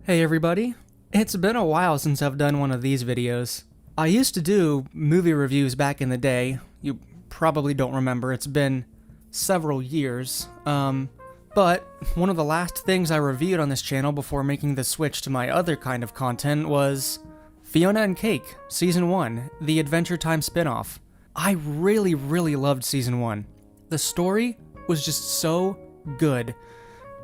Hey everybody, it's been a while since I've done one of these videos. I used to do movie reviews back in the day. You probably don't remember, it's been several years. But one of the last things I reviewed on this channel before making the switch to my other kind of content was Fionna and Cake, Season 1, the Adventure Time spinoff. I really loved Season 1. The story was just so good.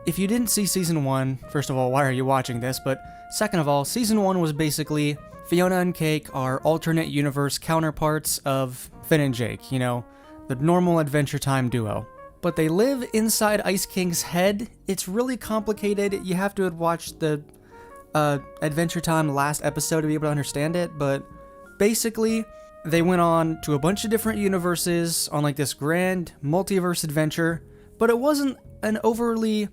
If you didn't see Season 1, first of all, why are you watching this? But second of all, Season 1 was basically Fionna and Cake are alternate universe counterparts of Finn and Jake, you know, the normal Adventure Time duo. But they live inside Ice King's head. It's really complicated. You have to have watched the Adventure Time last episode to be able to understand it, but basically, they went on to a bunch of different universes on like this grand multiverse adventure, but it wasn't an overly...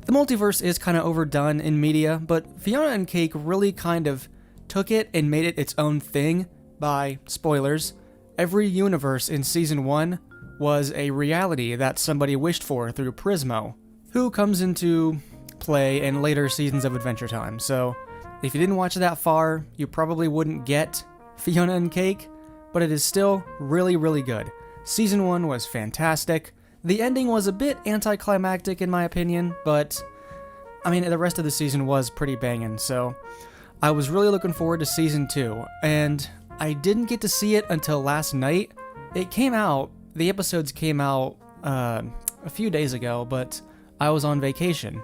The multiverse is kind of overdone in media, but Fionna and Cake really kind of took it and made it its own thing by, spoilers, every universe in Season 1 was a reality that somebody wished for through Prismo, who comes into play in later seasons of Adventure Time. So, if you didn't watch that far, you probably wouldn't get Fionna and Cake, but it is still really good. Season 1 was fantastic. The ending was a bit anticlimactic in my opinion, but I mean, the rest of the season was pretty banging, so I was really looking forward to Season 2, and I didn't get to see it until last night. It came out, the episodes came out a few days ago, but I was on vacation,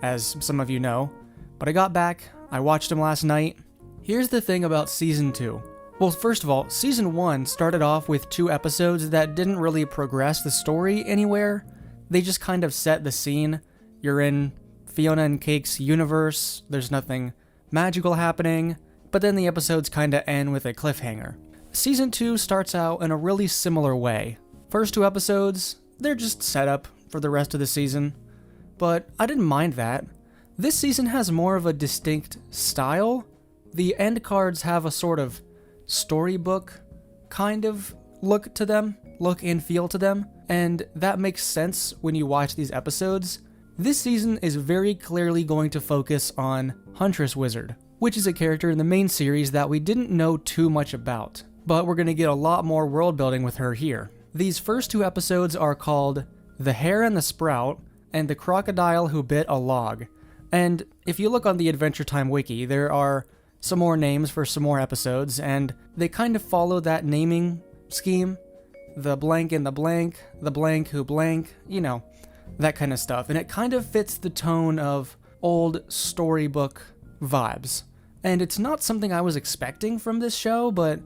as some of you know, but I got back, I watched them last night. Here's the thing about Season 2. Well, first of all, Season 1 started off with 2 episodes that didn't really progress the story anywhere. They just kind of set the scene. You're in Fionna and Cake's universe, there's nothing magical happening, but then the episodes kind of end with a cliffhanger. Season 2 starts out in a really similar way. First 2 episodes, they're just set up for the rest of the season, but I didn't mind that. This season has more of a distinct style. The end cards have a sort of storybook kind of look to them, look and feel to them, and that makes sense when you watch these episodes. This season is very clearly going to focus on Huntress Wizard, which is a character in the main series that we didn't know too much about, but we're going to get a lot more world building with her here. These first 2 episodes are called The Hare and the Sprout and The Crocodile Who Bit a Log, and if you look on the Adventure Time wiki, there are some more names for some more episodes, and they kind of follow that naming scheme. The blank and the blank who blank, you know, that kind of stuff. And it kind of fits the tone of old storybook vibes. And it's not something I was expecting from this show, but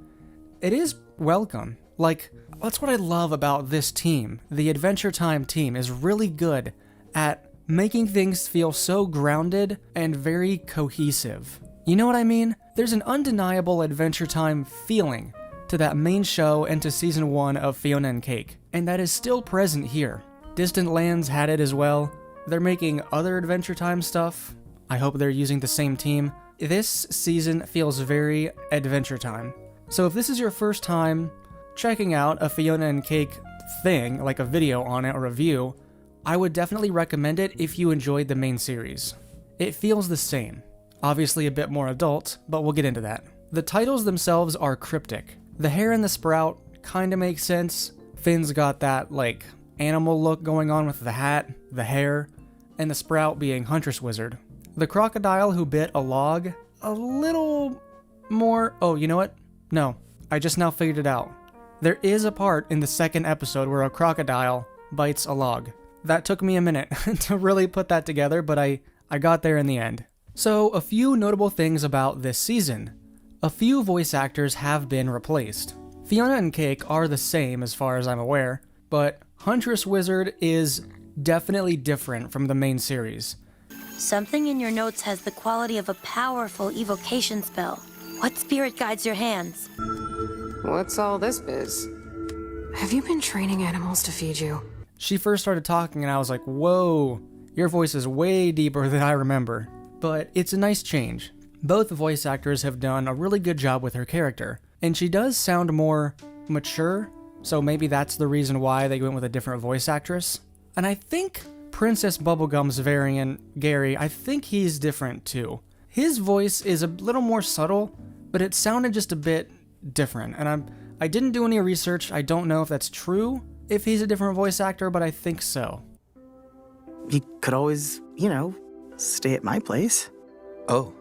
it is welcome. Like, that's what I love about this team. The Adventure Time team is really good at making things feel so grounded and very cohesive. You know what I mean? There's an undeniable Adventure Time feeling to that main show and to Season 1 of Fionna and Cake, and that is still present here. Distant Lands had it as well. They're making other Adventure Time stuff. I hope they're using the same team. This season feels very Adventure Time. So if this is your first time checking out a Fionna and Cake thing, like a video on it or review, I would definitely recommend it if you enjoyed the main series. It feels the same. Obviously a bit more adult, but we'll get into that. The titles themselves are cryptic. The Hare and the Sprout kinda makes sense. Finn's got that, like, animal look going on with the hat, the hair, and the Sprout being Huntress Wizard. The Crocodile Who Bit a Log, a little more... Oh, you know what? No, I just now figured it out. There is a part in the second episode where a crocodile bites a log. That took me a minute to really put that together, but I got there in the end. So, a few notable things about this season. A few voice actors have been replaced. Fionna and Cake are the same as far as I'm aware, but Huntress Wizard is definitely different from the main series. Something in your notes has the quality of a powerful evocation spell. What spirit guides your hands? What's all this biz? Have you been training animals to feed you? She first started talking and I was like, whoa, your voice is way deeper than I remember. But it's a nice change. Both voice actors have done a really good job with her character, and she does sound more mature, so maybe that's the reason why they went with a different voice actress. And I think Princess Bubblegum's variant, Gary, I think he's different too. His voice is a little more subtle, but it sounded just a bit different. And I didn't do any research. I don't know if that's true, if he's a different voice actor, but I think so. You could always, stay at my place. Oh.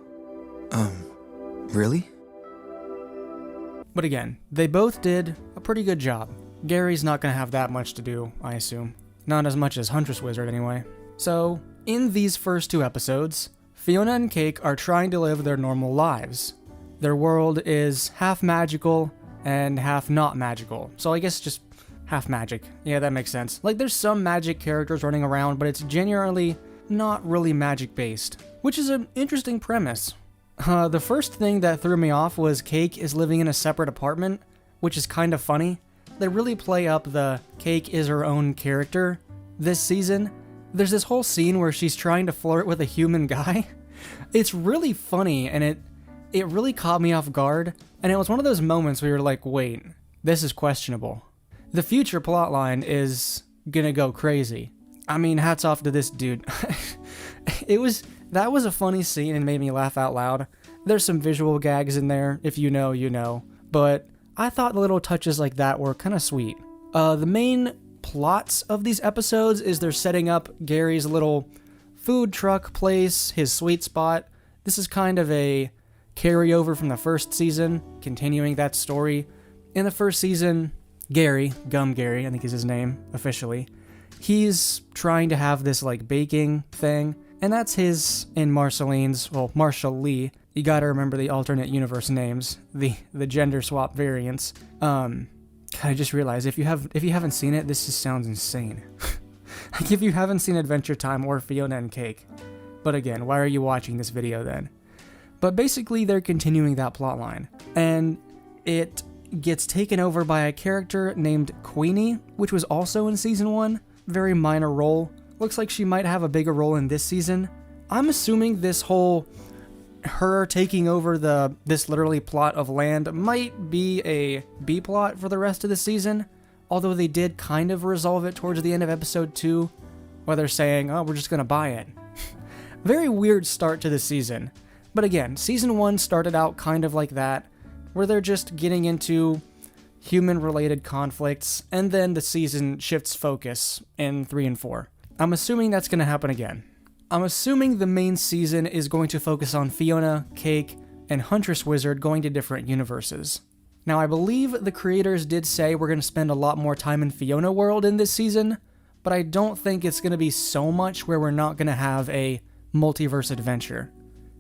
Really? But again, they both did a pretty good job. Gary's not going to have that much to do, I assume. Not as much as Huntress Wizard, anyway. So, in these first 2 episodes, Fionna and Cake are trying to live their normal lives. Their world is half magical and half not magical. So I guess just half magic. Yeah, that makes sense. Like, there's some magic characters running around, but it's generally not really magic-based, which is an interesting premise. The first thing that threw me off was Cake is living in a separate apartment, which is kind of funny. They really play up the Cake is her own character this season. There's this whole scene where she's trying to flirt with a human guy. It's really funny, and it really caught me off guard, and it was one of those moments where you're like, wait, this is questionable. The future plotline is gonna go crazy. I mean, hats off to this dude. That was a funny scene and made me laugh out loud. There's some visual gags in there, if you know, you know. But I thought the little touches like that were kind of sweet. The main plots of these episodes is they're setting up Gary's little food truck place, his sweet spot. This is kind of a carryover from the first season, continuing that story. In the first season, Gary, Gum Gary, I think is his name officially, he's trying to have this like baking thing, and that's his and Marceline's, well, Marshall Lee. You gotta remember the alternate universe names, the gender swap variants. I just realized if you haven't seen it, this just sounds insane. Like if you haven't seen Adventure Time or Fionna and Cake. But again, why are you watching this video then? But basically they're continuing that plotline, and it gets taken over by a character named Queenie, which was also in season 1. Very minor role. Looks like she might have a bigger role in this season. I'm assuming this whole her taking over this literally plot of land might be a B plot for the rest of the season, although they did kind of resolve it towards the end of episode 2, where they're saying, oh, we're just gonna buy it. Very weird start to the season. But again, season 1 started out kind of like that, where they're just getting into human-related conflicts, and then the season shifts focus in 3 and 4. I'm assuming that's going to happen again. I'm assuming the main season is going to focus on Fionna, Cake, and Huntress Wizard going to different universes. Now, I believe the creators did say we're going to spend a lot more time in Fionna World in this season, but I don't think it's going to be so much where we're not going to have a multiverse adventure.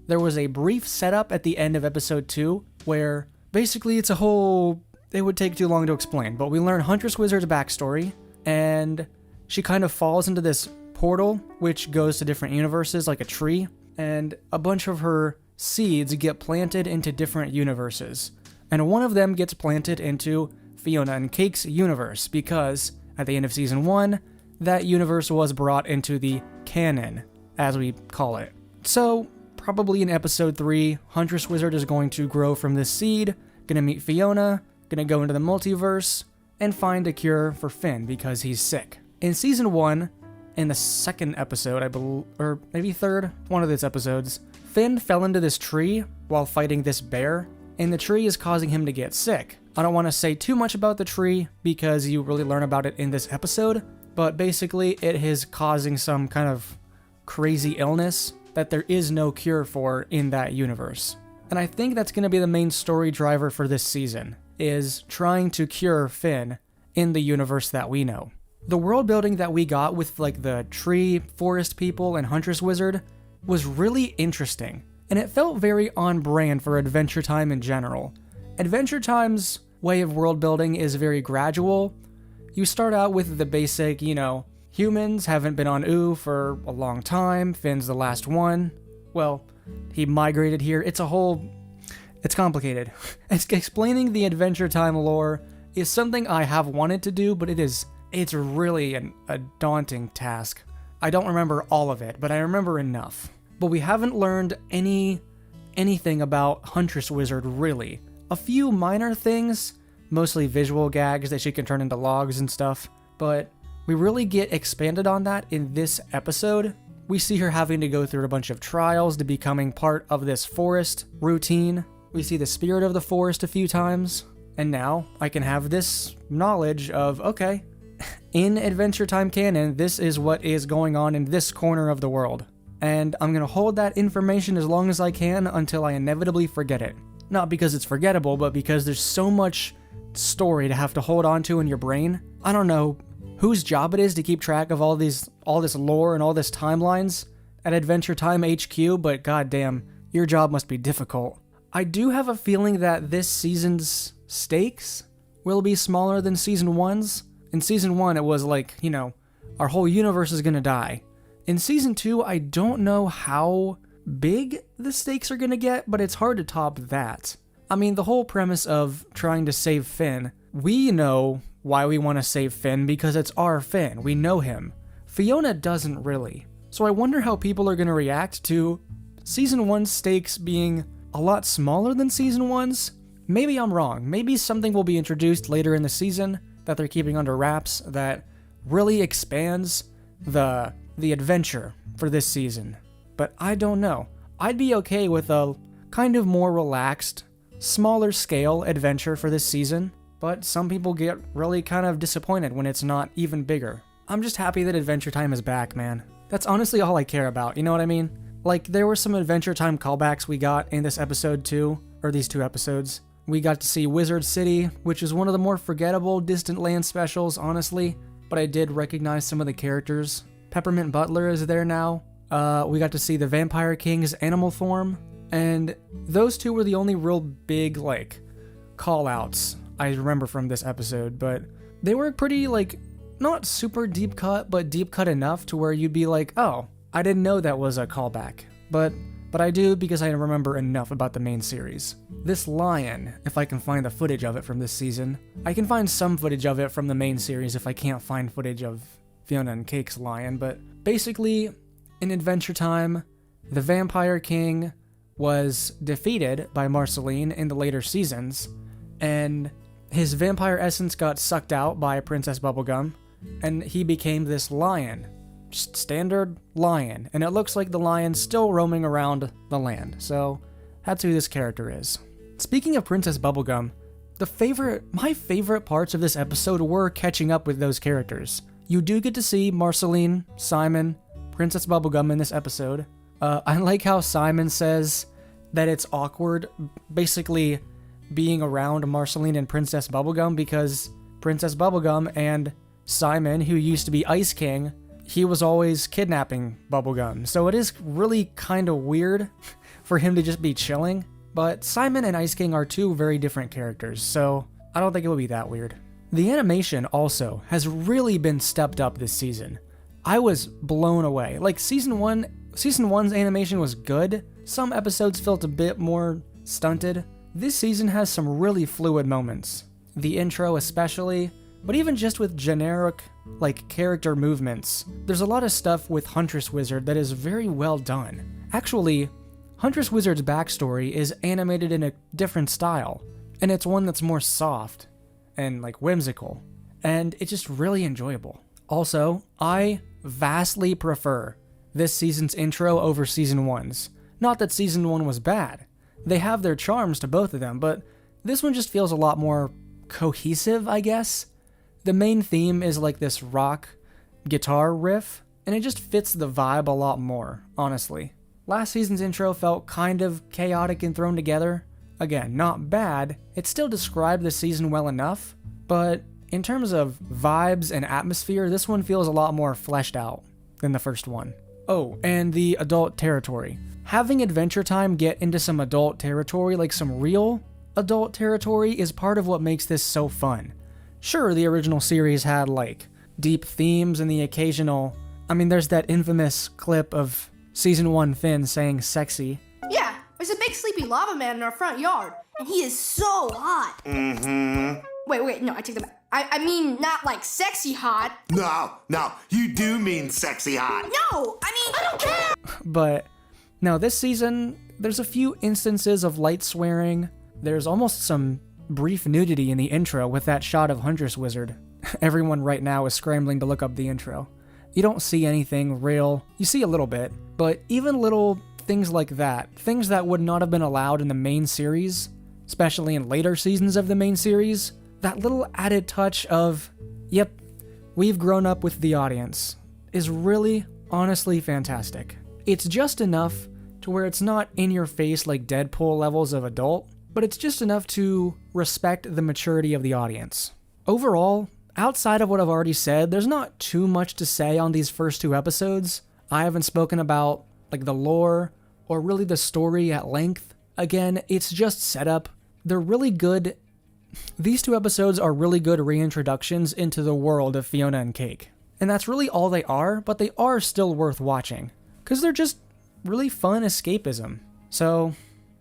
There was a brief setup at the end of episode 2 where basically it's a whole... It would take too long to explain, but we learn Huntress Wizard's backstory, and she kind of falls into this portal, which goes to different universes like a tree, and a bunch of her seeds get planted into different universes. And one of them gets planted into Fionna and Cake's universe, because at the end of season 1, that universe was brought into the canon, as we call it. So, probably in episode 3, Huntress Wizard is going to grow from this seed, gonna meet Fionna, gonna go into the multiverse, and find a cure for Finn because he's sick. In season 1, in the second episode, I believe, or maybe third, one of these episodes, Finn fell into this tree while fighting this bear, and the tree is causing him to get sick. I don't want to say too much about the tree because you really learn about it in this episode, but basically it is causing some kind of crazy illness that there is no cure for in that universe. And I think that's going to be the main story driver for this season, is trying to cure Finn in the universe that we know. The world building that we got with like the tree, forest people, and Huntress Wizard was really interesting, and it felt very on brand for Adventure Time in general. Adventure Time's way of world building is very gradual. You start out with the basic, humans haven't been on Ooo for a long time, Finn's the last one. Well, he migrated here. It's complicated. Explaining the Adventure Time lore is something I have wanted to do, but it's really a daunting task. I don't remember all of it, but I remember enough. But we haven't learned anything about Huntress Wizard, really. A few minor things, mostly visual gags that she can turn into logs and stuff, but we really get expanded on that in this episode, We see her having to go through a bunch of trials to becoming part of this forest routine. We see the spirit of the forest a few times. And now I can have this knowledge of, okay, in Adventure Time canon, this is what is going on in this corner of the world. And I'm going to hold that information as long as I can until I inevitably forget it. Not because it's forgettable, but because there's so much story to have to hold on to in your brain. I don't know whose job it is to keep track of all this lore and all this timelines at Adventure Time HQ, but goddamn, your job must be difficult. I do have a feeling that this season's stakes will be smaller than season 1's. In season 1, it was like, our whole universe is gonna die. In season 2, I don't know how big the stakes are gonna get, but it's hard to top that. I mean, the whole premise of trying to save Finn, we know why we want to save Finn because it's our Finn. We know him. Fionna doesn't really. So I wonder how people are going to react to season 1's stakes being a lot smaller than season 1's. Maybe I'm wrong. Maybe something will be introduced later in the season that they're keeping under wraps that really expands the adventure for this season. But I don't know. I'd be okay with a kind of more relaxed, smaller scale adventure for this season. But some people get really kind of disappointed when it's not even bigger. I'm just happy that Adventure Time is back, man. That's honestly all I care about, you know what I mean? Like, there were some Adventure Time callbacks we got in this episode too, or these 2 episodes. We got to see Wizard City, which is one of the more forgettable Distant Land specials, honestly, but I did recognize some of the characters. Peppermint Butler is there now. We got to see the Vampire King's animal form, and those 2 were the only real big, call-outs I remember from this episode, but they were pretty, not super deep cut, but deep cut enough to where you'd be like, oh, I didn't know that was a callback. But I do because I remember enough about the main series. This lion, if I can find the footage of it from this season, I can find some footage of it from the main series if I can't find footage of Fionna and Cake's lion, but basically, in Adventure Time, the Vampire King was defeated by Marceline in the later seasons, and his vampire essence got sucked out by Princess Bubblegum, and he became this lion. Just standard lion. And it looks like the lion's still roaming around the land. So, that's who this character is. Speaking of Princess Bubblegum, my favorite parts of this episode were catching up with those characters. You do get to see Marceline, Simon, Princess Bubblegum in this episode. I like how Simon says that it's awkward, basically being around Marceline and Princess Bubblegum, because Princess Bubblegum and Simon, who used to be Ice King, he was always kidnapping Bubblegum. So it is really kind of weird for him to just be chilling. But Simon and Ice King are 2 very different characters, so I don't think it would be that weird. The animation also has really been stepped up this season. I was blown away. Season 1's animation was good. Some episodes felt a bit more stunted. This season has some really fluid moments. The intro especially, but even just with generic, character movements. There's a lot of stuff with Huntress Wizard that is very well done. Actually, Huntress Wizard's backstory is animated in a different style, and it's one that's more soft and, whimsical, and it's just really enjoyable. Also, I vastly prefer this season's intro over season 1's. Not that season 1 was bad. They have their charms to both of them, but this one just feels a lot more cohesive, I guess. The main theme is this rock guitar riff, and it just fits the vibe a lot more, honestly. Last season's intro felt kind of chaotic and thrown together. Again, not bad. It still described the season well enough, but in terms of vibes and atmosphere, this one feels a lot more fleshed out than the first one. Oh, and the adult territory. Having Adventure Time get into some adult territory, some real adult territory, is part of what makes this so fun. Sure, the original series had, deep themes and the occasional... there's that infamous clip of Season 1 Finn saying sexy. Yeah, there's a big sleepy lava man in our front yard, and he is so hot. Mm-hmm. Wait, no, I take that back. I mean, not sexy hot. No, you do mean sexy hot. No, I don't care. But now this season, there's a few instances of light swearing. There's almost some brief nudity in the intro with that shot of Huntress Wizard. Everyone right now is scrambling to look up the intro. You don't see anything real. You see a little bit, but even little things like that, things that would not have been allowed in the main series, especially in later seasons of the main series, that little added touch of, yep, we've grown up with the audience, is really, honestly fantastic. It's just enough to where it's not in your face like Deadpool levels of adult, but it's just enough to respect the maturity of the audience. Overall, outside of what I've already said, there's not too much to say on these first 2 episodes. I haven't spoken about like the lore or really the story at length. Again, it's just setup. They're really good. These 2 episodes are really good reintroductions into the world of Fionna and Cake. And that's really all they are, but they are still worth watching, because they're just really fun escapism. So,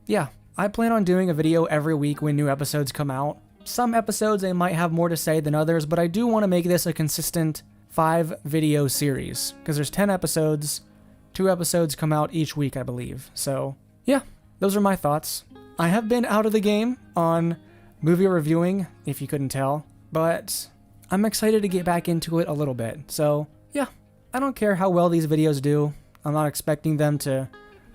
yeah, I plan on doing a video every week when new episodes come out. Some episodes I might have more to say than others, but I do want to make this a consistent 5-video series, because there's 10 episodes, 2 episodes come out each week, I believe. So, yeah, those are my thoughts. I have been out of the game on movie reviewing, if you couldn't tell, but I'm excited to get back into it a little bit. So, yeah, I don't care how well these videos do. I'm not expecting them to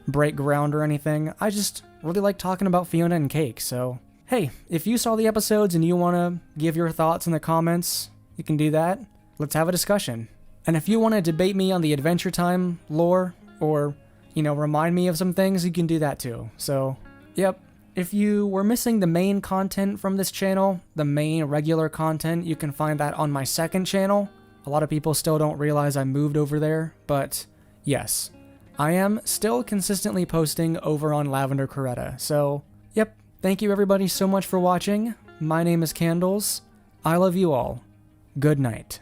break ground or anything. I just really like talking about Fionna and Cake, so hey, if you saw the episodes and you want to give your thoughts in the comments, you can do that. Let's have a discussion. And if you want to debate me on the Adventure Time lore, or, remind me of some things, you can do that too. So, yep. If you were missing the main content from this channel, the main regular content, you can find that on my second channel. A lot of people still don't realize I moved over there, but yes, I am still consistently posting over on Lavender Coretta. So, yep, thank you everybody so much for watching. My name is Candles. I love you all. Good night.